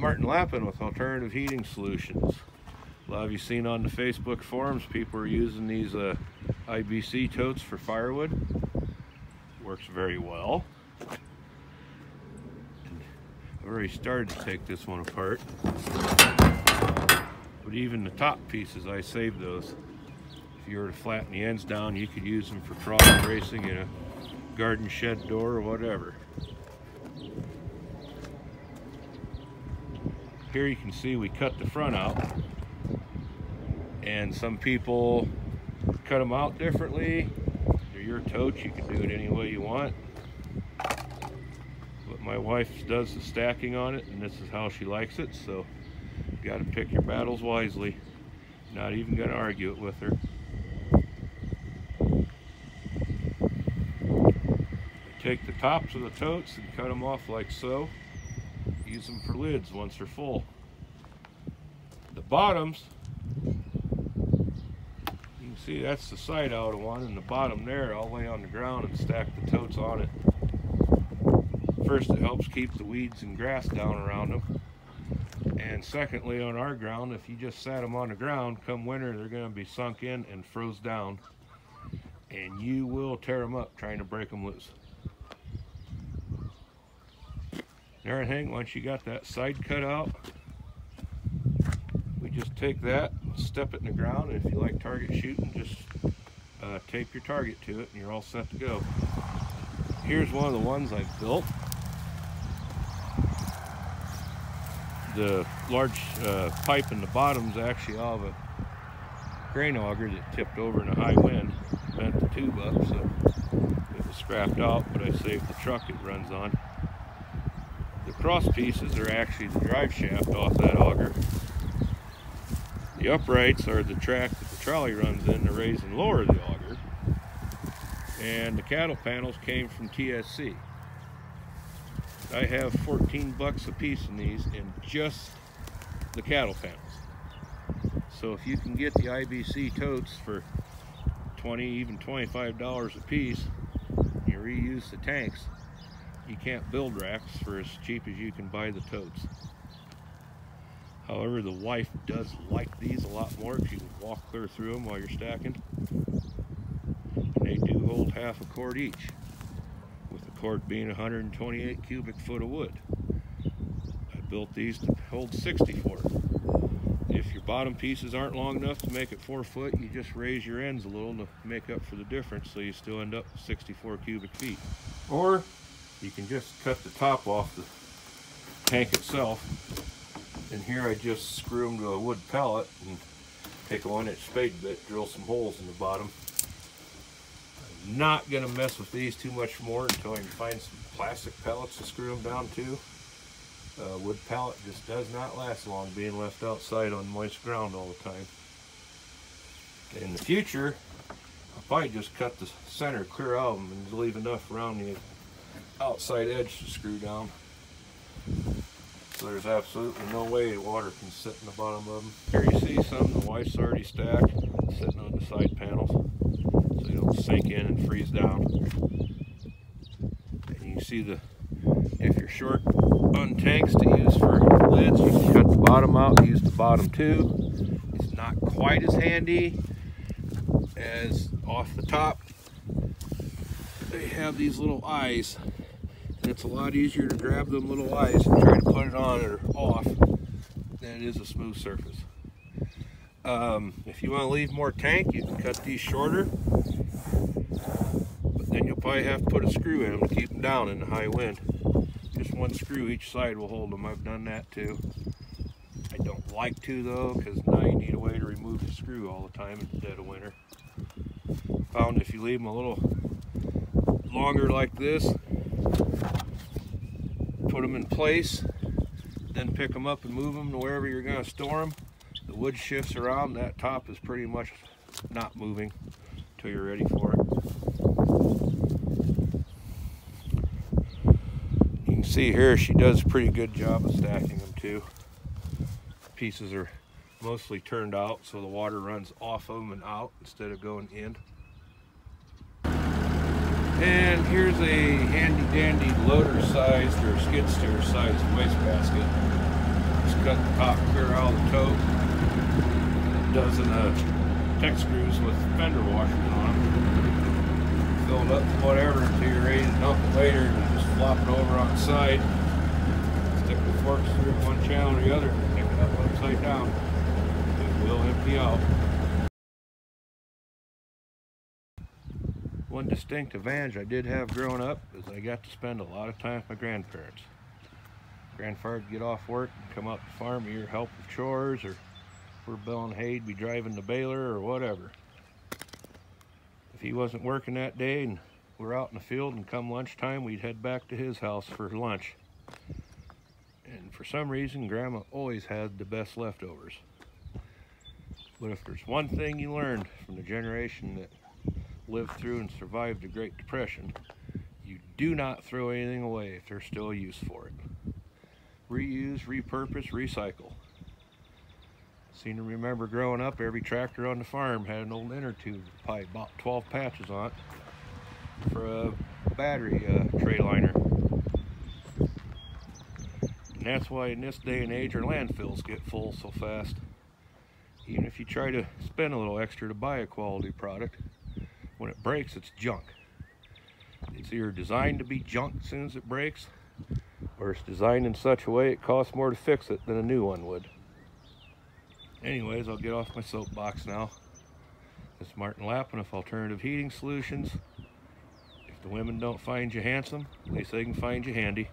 Martin Lappin with Alternative Heating Solutions. A lot of you seen on the Facebook forums, people are using these IBC totes for firewood. Works very well. And I've already started to take this one apart. But even the top pieces, I saved those. If you were to flatten the ends down, you could use them for trolley bracing in a garden shed door or whatever. Here you can see we cut the front out, and some people cut them out differently. They're your totes, you can do it any way you want. But my wife does the stacking on it, and this is how she likes it, so you got to pick your battles wisely. Not even going to argue it with her. Take the tops of the totes and cut them off like so. Use them for lids once they're full. The bottoms, you can see that's the side out one, and the bottom there I'll lay on the ground and stack the totes on it. First, it helps keep the weeds and grass down around them. And secondly, on our ground, if you just sat them on the ground, come winter they're going to be sunk in and froze down, and you will tear them up trying to break them loose. Everything, once you got that side cut out, we just take that, step it in the ground, and if you like target shooting, just tape your target to it and you're all set to go. Here's one of the ones I've built. The large pipe in the bottom is actually out of a grain auger that tipped over in a high wind, bent the tube up, so it was scrapped out, but I saved the truck it runs on. The cross pieces are actually the drive shaft off that auger. The uprights are the track that the trolley runs in to raise and lower the auger. And the cattle panels came from TSC. I have 14 bucks a piece in these in just the cattle panels. So if you can get the IBC totes for $20, even $25 a piece, you reuse the tanks, you can't build racks for as cheap as you can buy the totes. However, the wife does like these a lot more because you can walk clear through them while you're stacking. And they do hold half a cord each, with the cord being 128 cubic foot of wood. I built these to hold 64. If your bottom pieces aren't long enough to make it 4 foot, you just raise your ends a little to make up for the difference, so you still end up with 64 cubic feet. Or you can just cut the top off the tank itself, and here I just screw them to a wood pellet and take a 1-inch spade bit, drill some holes in the bottom. I'm not going to mess with these too much more until I can find some plastic pellets to screw them down to. Wood pellet just does not last long being left outside on moist ground all the time. In the future, I'll probably just cut the center clear out of them and leave enough around the outside edge to screw down. So there's absolutely no way the water can sit in the bottom of them. Here you see some the wife's already stacked, sitting on the side panels, so they don't sink in and freeze down. And you can see if you're short on tanks to use for lids, you can cut the bottom out and use the bottom too. It's not quite as handy as off the top. They have these little eyes. It's a lot easier to grab them little eyes and try to put it on or off than it is a smooth surface. If you want to leave more tank, you can cut these shorter, but then you'll probably have to put a screw in them to keep them down in the high wind. Just one screw each side will hold them. I've done that too. I don't like to though, because now you need a way to remove the screw all the time in the dead of winter. Found if you leave them a little longer like this, put them in place, then pick them up and move them to wherever you're going to store them. The wood shifts around, that top is pretty much not moving until you're ready for it. You can see here she does a pretty good job of stacking them too. Pieces are mostly turned out so the water runs off of them and out instead of going in. And here's a handy dandy loader sized or skid steer sized wastebasket. cut the top clear out of the toe. A dozen tech screws with fender washers on them. Fill it up to whatever until you're ready to dump it later, and just flop it over on the side. Stick the forks through one channel or the other, and pick it up upside down. It will empty out. One distinct advantage I did have growing up is I got to spend a lot of time with my grandparents. Grandfather would get off work and come out to the farm, either help with chores, or if we're baling hay, he'd be driving the baler or whatever. If he wasn't working that day and we're out in the field, and come lunchtime, we'd head back to his house for lunch. And for some reason, Grandma always had the best leftovers. But if there's one thing you learned from the generation that lived through and survived the Great Depression, you do not throw anything away if there's still a use for it. Reuse, repurpose, recycle. Seem to remember growing up, every tractor on the farm had an old inner tube with probably about 12 patches on it for a battery tray liner. And that's why in this day and age our landfills get full so fast. Even if you try to spend a little extra to buy a quality product, when it breaks, it's junk. It's either designed to be junk as soon as it breaks, or it's designed in such a way it costs more to fix it than a new one would. Anyways, I'll get off my soapbox now. This is Martin Lappin of Alternative Heating Solutions. If the women don't find you handsome, at least they can find you handy.